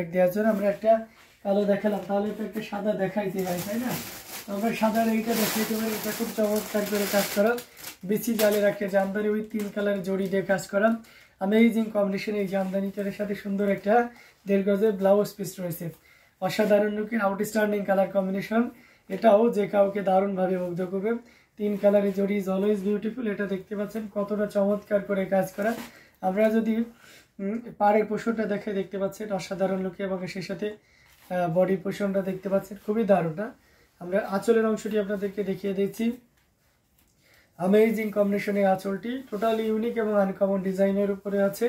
দেওয়ার জন্য আমরা একটা কালো দেখালাম, তাহলে তো একটা সাদা দেখাইতে হয়, তাই না? আমরা সাদার এইটা দেখাইতে পারি। এটা খুব চমৎকার করে কাজ করা, বিচি জালের একটা জামদানি, ওই 3 কালার জড়ি দিয়ে কাজ করা, অ্যামেজিং কম্বিনেশন। এই জামদানিটার সাথে সুন্দর একটা 1.5 গজের ব্লাউজ পিস রয়েছে, অসাধারণ লুকের আউটস্ট্যান্ডিং কালার কম্বিনেশন। এটাও যে কাউকে দারুণভাবে মুগ্ধ করবে। 3 কালারের জড়ি ইজ অলওয়েজ বিউটিফুল। এটা দেখতে পাচ্ছেন কতটা চমৎকার করে কাজ করা। আমরা যদি পাড়ের পোষণটা দেখতে পাচ্ছেন অসাধারণ লুকে, এবং সেই সাথে বডি পোষণটা দেখতে পাচ্ছেন খুবই দারুণ। আমরা আঁচলের অংশটি আপনাদেরকে দেখিয়ে দিচ্ছি। অ্যামেজিং কম্বিনেশনের আঁচলটি টোটালি ইউনিক এবং আনকমন ডিজাইনের উপরে আছে।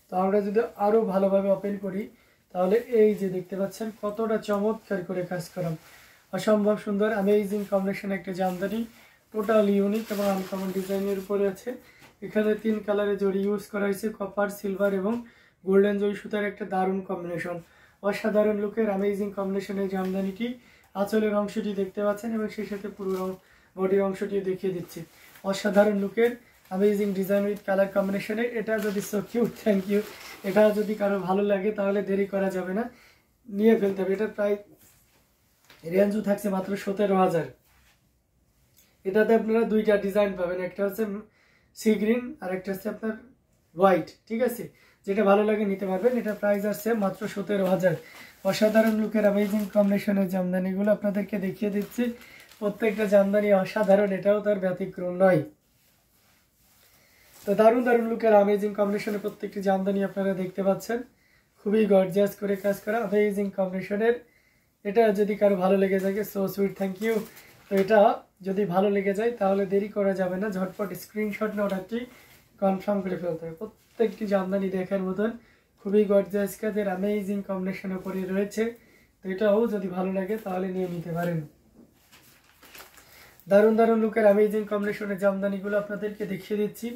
তো আমরা যদি আরও ভালোভাবে ওপেন করি, তাহলে এই যে দেখতে পাচ্ছেন কতটা চমৎকার করে কাজ করা, অসম্ভব সুন্দর অ্যামেজিং কম্বিনেশন একটা জামদানি, টোটালি ইউনিক এবং আনকমন ডিজাইনের উপরে আছে। এখানে 3 কালারের জড়ি ইউজ করা হয়েছে, কপার, সিলভার এবং গোল্ডেন জড়ি সুতার একটা দারুণ কম্বিনেশন, অসাধারণ লুকের অ্যামেজিং কম্বিনেশনের জামদানিটি। আঁচলের অংশটি দেখতে পাচ্ছেন এবং সেই সাথে পুরো বডির অংশটি দেখিয়ে দিচ্ছি, অসাধারণ লুকের অ্যামেজিং ডিজাইন উইথ কালার কম্বিনেশনে। এটা যদি সো কিউট, থ্যাংক ইউ। এটা যদি কারো ভালো লাগে তাহলে দেরি করা যাবে না, নিয়ে ফেলতে হবে। এটার প্রায় রেঞ্জও থাকছে মাত্র 17,000। এটাতে আপনারা 2টা ডিজাইন পাবেন, একটা হচ্ছে সি গ্রিন আর একটা হচ্ছে আপনার হোয়াইট, ঠিক আছে? যেটা ভালো লাগে নিতে পারবেন। এটা প্রাইস আসছে মাত্র 17,000। অসাধারণ লুকের অ্যামেজিং কম্বিনেশনের জামদানিগুলো আপনাদেরকে দেখিয়ে দিচ্ছি। প্রত্যেকটা জামদানি অসাধারণ, এটাও তার ব্যতিক্রম নয়। তো দারুণ দারুণ লুকের অ্যামেজিং কম্বিনেশনের প্রত্যেকটি জামদানি আপনারা দেখতে পাচ্ছেন, খুবই গর্জিয়াস করে কাজ করা অ্যামেজিং কম্বিনেশনের। এটা যদি কারো ভালো লেগে থাকে, সো সুইট, থ্যাংক ইউ। তো এটা যদি ভালো লেগে যায় তাহলে দেরি করা যাবে না, ঝটপট স্ক্রিনশট না অর্ডারটি কনফার্ম করে ফেলতে হবে। প্রত্যেকটি জামদানি দেখার মতন খুবই গর্জিয়াস কাজের অ্যামেজিং কম্বিনেশনের উপরে রয়েছে। তো এটাও যদি ভালো লাগে তাহলে নিয়ে নিতে পারেন। দারুণ দারুণ লুকের অ্যামেজিং কম্বিনেশনের জামদানিগুলো আপনাদেরকে দেখিয়ে দিচ্ছি,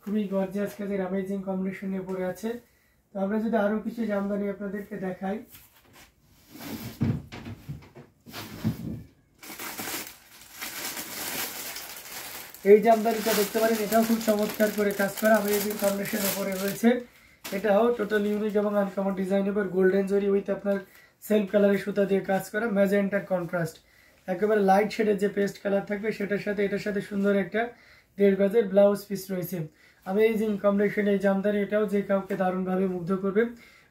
খুবই গর্জিয়াস কাজের অ্যামেজিং কম্বিনেশনের উপরে আছে। তো আমরা যদি আরও কিছু জামদানি আপনাদেরকে দেখাই, এই জামদানিটা দেখতে পারেন, এটাও খুব চমৎকার করে কাজ করা অ্যামেজিং কম্বিনেশনের উপরে রয়েছে। এটাও টোটাল ইউনিক এবং আনকমন ডিজাইন উপর গোল্ডেন জরি উইথ আপনার সেলফ কালারের সুতা দিয়ে কাজ করা, ম্যাজেন্টার কন্ট্রাস্ট, একেবারে লাইট শেডের যে পেস্ট কালার থাকবে সেটার সাথে এটার সাথে সুন্দর একটা 1.5 গজের ব্লাউজ পিস রয়েছে। অ্যামেজিং কম্বিনেশন এই জামদানি, এটাও যে কাউকে দারুণভাবে মুগ্ধ করবে।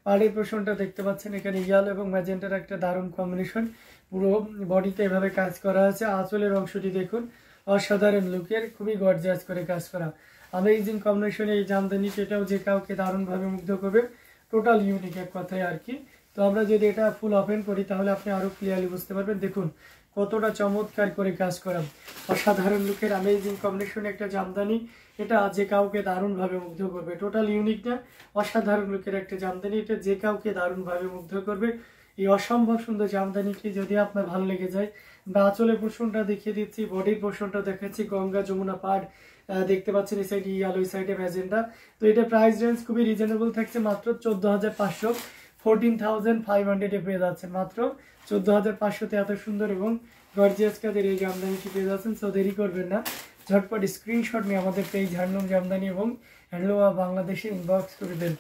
পাড়ের পোর্শনটা দেখতে পাচ্ছেন, এখানে ইয়াল এবং ম্যাজেন্টার একটা দারুণ কম্বিনেশন, পুরো বডিতে এভাবে কাজ করা আছে। আঁচলের অংশটি দেখুন, অসাধারণ লুকের, খুবই গর্জিয়াস করে কাজ করা অ্যামেজিং কম্বিনেশনে এই জামদানি, সেটাও যে কাউকে দারুণভাবে মুগ্ধ করবে, টোটাল ইউনিক এক কথায় আর কি। তো আমরা যদি এটা ফুল ওপেন করি তাহলে আপনি আরও ক্লিয়ারলি বুঝতে পারবেন। দেখুন কতটা চমৎকার করে কাজ করা, অসাধারণ লুকের অ্যামেজিং কম্বিনেশনে একটা জামদানি, এটা যে কাউকে দারুণভাবে মুগ্ধ করবে। টোটাল ইউনিক না, অসাধারণ লুকের একটা জামদানি, এটা যে কাউকে দারুণভাবে মুগ্ধ করবে। এই অসম্ভব সুন্দর জামদানিটি যদি আপনার ভালো লেগে যায়, বা আঁচলের পোর্শনটা দেখিয়ে দিচ্ছি, বডির পোর্শনটা দেখাচ্ছি, গঙ্গা যমুনা পাড় দেখতে পাচ্ছেন, এই সাইডে ইয়ালো, এই সাইডে ম্যাজেন্টা। তো এটা প্রাইস রেঞ্জ খুবই রিজনেবল থাকছে, মাত্র 14,500, 14,500 পেয়ে যাচ্ছেন। মাত্র 14,500-তে এত সুন্দর এবং গর্জিয়াস কাজের এই জামদানিটি পেয়ে যাচ্ছেন। সো দেরি করবেন না, ঝটপট স্ক্রিনশট নিয়ে আমাদের পেজ হ্যান্ডলুম জামদানি এবং হ্যান্ডলুম বাংলাদেশে ইনবক্স করে দেন।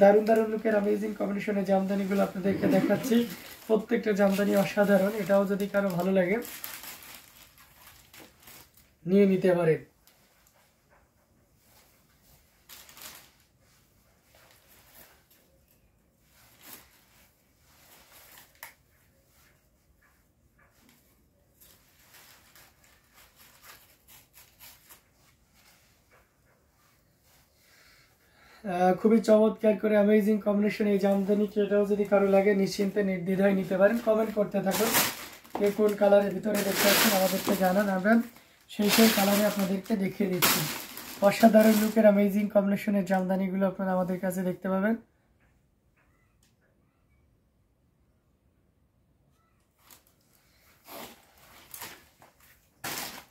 দারুণ দারুণ লুকের অ্যামেজিং কম্বিনেশনের জামদানিগুলো আপনাদেরকে দেখাচ্ছি, প্রত্যেকটা জামদানি অসাধারণ। এটাও যদি কারো ভালো লাগে নিয়ে নিতে পারেন। খুবই চমৎকার করে অ্যামেজিং কম্বিনেশন এই জামদানিটি, এটাও যদি কারো লাগে নিশ্চিন্তে নির্দ্বিধায় নিতে পারেন। কমেন্ট করতে থাকুন কে কোন কালারের ভিতরে দেখতে পাচ্ছেন, আমাদেরকে জানান, আমরা সেই কালারে আপনাদেরকে দেখিয়ে দিচ্ছি। অসাধারণ লুকের অ্যামেজিং কম্বিনেশনের জামদানিগুলো আপনারা আমাদের কাছে দেখতে পাবেন।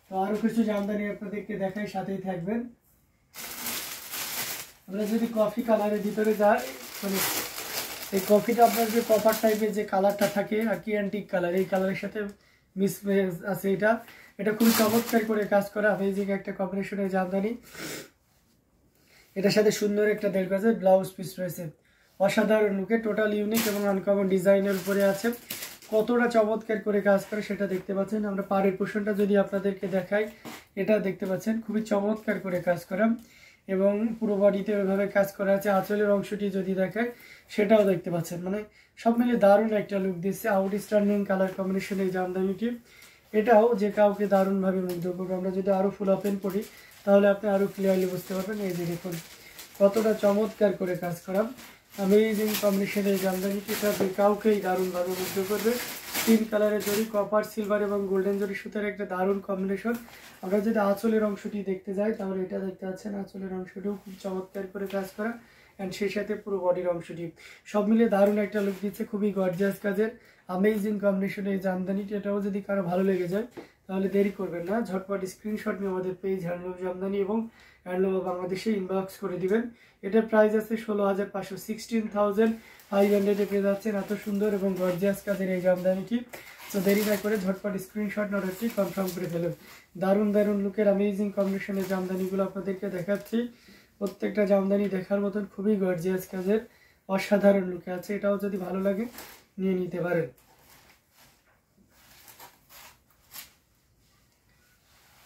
তো আরো কিছু জামদানি আপনাদেরকে দেখাই, সাথেই থাকবেন। আমরা যদি কফি কালারের ভিতরে যাই, মানে এই কফিটা আপনার যে কপার টাইপের যে কালারটা থাকে আর কি, অ্যান্টিক কালার, এই কালারের সাথে মিস আছে। এটা খুব চমৎকার করে কাজ করা অ্যামেজিং একটা কম্বিনেশনের জামদানি। এটার সাথে সুন্দর একটা 1.5 গজের ব্লাউজ পিস রয়েছে, অসাধারণ লুকে, টোটাল ইউনিক এবং আনকমন ডিজাইনের উপরে আছে। কতটা চমৎকার করে কাজ করে সেটা দেখতে পাচ্ছেন। আমরা পাড়ের পোর্শনটা যদি আপনাদেরকে দেখাই, এটা দেখতে পাচ্ছেন খুবই চমৎকার করে কাজ করা এবং পুরো বডিতে ওইভাবে কাজ করা আছে। আঁচলের অংশটি যদি দেখায় সেটাও দেখতে পাচ্ছেন, মানে সব মিলে দারুণ একটা লুক দিচ্ছে। আউটস্ট্যান্ডিং কালার কম্বিনেশন এই জামদানিটি, এটাও যে কাউকে দারুণভাবে মুগ্ধ করবে। আমরা যদি আরও ফুল ওপেন করি তাহলে আপনি আরও ক্লিয়ারলি বুঝতে পারবেন। এই যে দেখুন কতটা চমৎকার করে কাজ করা, অ্যামেজিং কম্বিনেশন এই জামদানিটি, এটা যে কাউকেই দারুণভাবে মুগ্ধ করবে। 3 কালারের জড়ি, কপার, সিলভার এবং গোল্ডেন জড়ি সুতার একটা দারুণ কম্বিনেশন। আমরা যদি আঁচলের অংশটি দেখতে যাই তাহলে এটা দেখতে পাচ্ছেন, আঁচলের অংশটিও খুব চমৎকার করে কাজ করা অ্যান্ড সেই সাথে পুরো বডির অংশটি সব মিলে দারুণ একটা লুক দিচ্ছে। খুবই গর্জিয়াস কাজের অ্যামেজিং কম্বিনেশন এই জামদানিটি। এটাও যদি কারো ভালো লেগে যায় তাহলে দেরি করবেন না, ঝটপট স্ক্রিনশট নিয়ে আমাদের পেজ হ্যান্ডলুম জামদানি এবং হ্যান্ডলুম বাংলাদেশে ইনবক্স করে দিবেন। এটার প্রাইস আছে 16,500, 16,500 পেয়ে যাচ্ছেন। এত সুন্দর এবং গর্জিয়াস কাজের এই জামদানিটি। তো দেরি না করে ঝটপট স্ক্রিনশট অর্ডারটি কনফার্ম করে ফেলুন। দারুণ দারুণ লুকের অ্যামেজিং কম্বিনেশনের জামদানিগুলো আপনাদেরকে দেখাচ্ছি। প্রত্যেকটা জামদানি দেখার মতন খুবই গর্জিয়াস কাজের অসাধারণ লুকে আছে। এটাও যদি ভালো লাগে নিয়ে নিতে পারেন।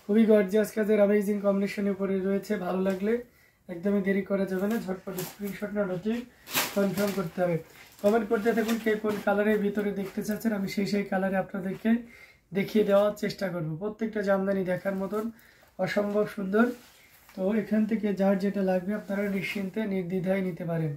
খুবই গর্জিয়াস কাজের অ্যামেজিং কম্বিনেশনের উপরে রয়েছে। ভালো লাগলে একদমই দেরি করা যাবে না, ঝটপট স্ক্রিনশট অর্ডারটি কনফার্ম করতে হবে। কমেন্ট করতে থাকুন কে কোন কালারের ভিতরে দেখতে চাচ্ছেন, আমি সেই কালারে আপনাদেরকে দেখিয়ে দেওয়ার চেষ্টা করব। প্রত্যেকটা জামদানি দেখার মতন অসম্ভব সুন্দর। তো এখান থেকে যার যেটা লাগবে আপনারা নিশ্চিন্তে নির্দ্বিধায় নিতে পারেন।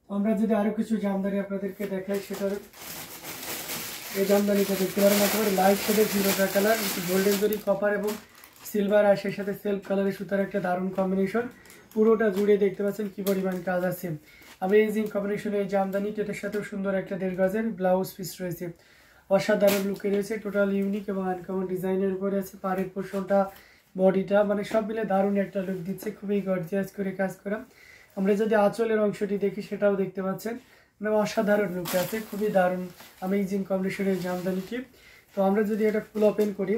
আমরা যদি আরো কিছু জামদানি আপনাদেরকে দেখাই, সেটার এই জামদানিটা দেখতে পারেন একেবারে লাইট শেডের ফিরোজা কালার, গোল্ডেন জরি, কপার এবং সিলভার আর সেই সাথে সেলফ কালারের সুতার একটা দারুণ কম্বিনেশন। পুরোটা জুড়ে দেখতে পাচ্ছেন কি পরিমাণ কাজ আছে। অ্যামেজিং কম্বিনেশনের এই জামদানিটি, এটার সাথেও সুন্দর একটা 1.5 গজের ব্লাউজ পিস রয়েছে। অসাধারণ লুকে রয়েছে, টোটাল ইউনিক এবং আনকমন ডিজাইনের উপরে আছে। পাড়ের পোর্শনটা, বডিটা, মানে সব মিলে দারুণ একটা লুক দিচ্ছে, খুবই গর্জিয়াস করে কাজ করা। আমরা যদি আঁচলের অংশটি দেখি সেটাও দেখতে পাচ্ছেন, মানে অসাধারণ লুকে আছে, খুবই দারুণ অ্যামেজিং কম্বিনেশনের জামদানিটি। তো আমরা যদি এটা ফুল ওপেন করি,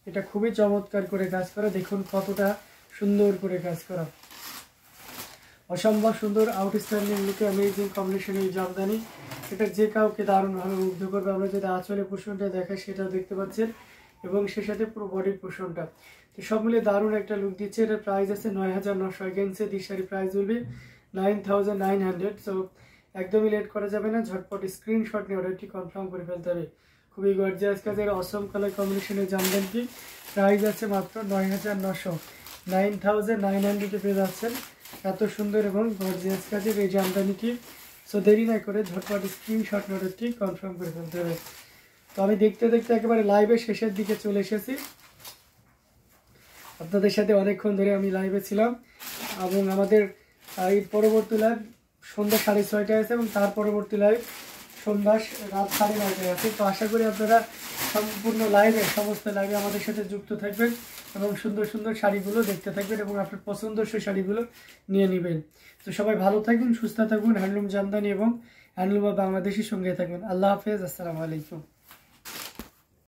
এটা খুবই চমৎকার করে কাজ করা, দেখুন কতটা সুন্দর করে কাজ করা, অসম্ভব সুন্দর আউটস্ট্যান্ডিং লুকে অ্যামেজিং কম্বিনেশনের জামদানি। এটা যে কাউকে দারুণভাবে মুগ্ধ করবে। আমরা যদি আঁচলের পোর্শনটা দেখাই সেটাও দেখতে পাচ্ছেন এবং সে সাথে পুরো বডির পোর্শনটা, তো সব মিলে দারুণ একটা লুক দিচ্ছে। এটার প্রাইস আছে 9,900। Against this sari price will 9,900। So একদমই লেট করা যাবে না, ঝটপট স্ক্রিনশট নিয়ে অর্ডারটি কনফার্ম করে ফেলতে হবে। খুবই গর্জিয়াস কাজের অসম কালার কম্বিনেশনের জামদানিটি, প্রাইস আছে মাত্র 9,900, 9,900 পেয়ে যাচ্ছেন। এত সুন্দর এবং গর্জিয়াস কাজের এই জামদানিটি। সো দেরি না করে ঝটপট স্ক্রিনশট অর্ডারটি কনফার্ম করে ফেলতে হবে। তো আমি দেখতে দেখতে একেবারে লাইভের শেষের দিকে চলে এসেছি। আপনাদের সাথে অনেকক্ষণ ধরে আমি লাইভে ছিলাম এবং আমাদের এই পরবর্তী লাইভ সন্ধ্যা 6:30টায় আছে এবং তার পরবর্তী লাইভ সন্ধ্যা রাত 9:30টায় আছে। তো আশা করি আপনারা সম্পূর্ণ লাইভে, সমস্ত লাইভে আমাদের সাথে যুক্ত থাকবেন এবং সুন্দর সুন্দর শাড়িগুলো দেখতে থাকবেন এবং আপনার পছন্দসই শাড়িগুলো নিয়ে নেবেন। তো সবাই ভালো থাকবেন, সুস্থ থাকবেন, হ্যান্ডলুম জামদানি এবং হ্যান্ডলুম বাংলাদেশের সঙ্গে থাকবেন। আল্লাহ হাফেজ, আসসালামু আলাইকুম।